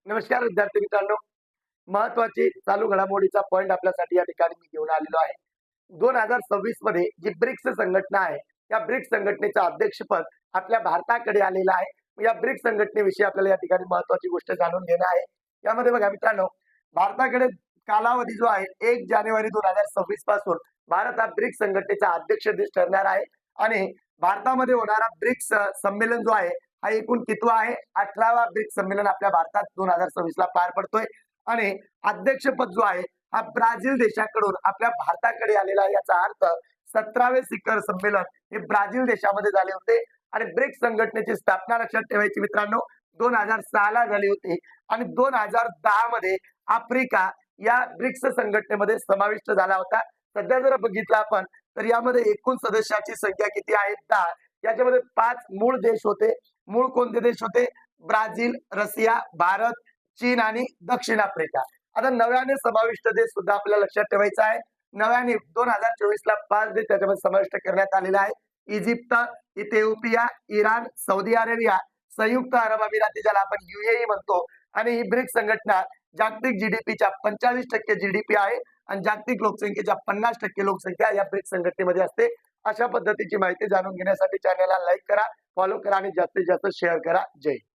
नमस्कार विद्यार्थी मित्रांनो. महत्वाची चालू घडामोडीचा पॉइंट आपल्यासाठी या ठिकाणी मी घेऊन आलेलो आहे. 2026 मध्ये जी ब्रिक्स संघटना आहे, या ब्रिक्स संघटनेचं अध्यक्षपद आपल्या भारताकडे आलेलं आहे. या ब्रिक्स संघटनेविषयी आपल्याला या ठिकाणी महत्वाची गोष्ट जाणून घेणं आहे. यामध्ये बघा मित्रांनो, भारताकडे कालावधी जो आहे 1 जानेवारी 2026 पासून भारत हा ब्रिक्स संघटनेचा अध्यक्ष देश ठरणार आहे आणि भारतामध्ये होणारा ब्रिक्स संमेलन जो आहे हा एकूण कितवा आहे? 18वा ब्रिक्स संमेलन आपल्या भारतात 2026 ला पार पडतोय आणि अध्यक्षपद जो आहे हा ब्राझील देशाकडून आपल्या भारताकडे आलेला आहे. याचा अर्थ 17वे शिखर संमेलन हे ब्राझील देशामध्ये झाले होते आणि ब्रिक्स संघटनेची स्थापना लक्षात ठेवायची मित्रांनो 2006 ला झाली होती आणि 2010 मध्ये आफ्रिका या ब्रिक्स संघटनेमध्ये समाविष्ट झाला होता. सध्या जर बघितलं आपण तर यामध्ये एकूण सदस्याची संख्या किती आहे? 10. याच्यामध्ये 5 मूळ देश होते. मूळ कोणते देश होते? ब्राझील, रशिया, भारत, चीन आणि दक्षिण आफ्रिका. आता नव्याने समाविष्ट देश सुद्धा आपल्याला लक्षात ठेवायचा आहे. नव्याने 2024 ला 5 देश त्याच्यामध्ये समाविष्ट करण्यात आलेले आहे. Egypt, Ethiopia, Iran, Saudi Arabia, संयुक्त अरब अमिराती ज्याला आपण UAE म्हणतो आणि ही ब्रिक्स संघटना जागतिक जीडीपीच्या 45% जीडीपी आहे आणि जागतिक लोकसंख्येच्या 50% लोकसंख्या या ब्रिक्स संघटनेमध्ये असते. अशा पद्धतीची माहिती जाणून घेण्यासाठी चॅनलला लाईक करा, फॉलो करा आणि जास्तीत जास्त शेअर करा. जय हिंद.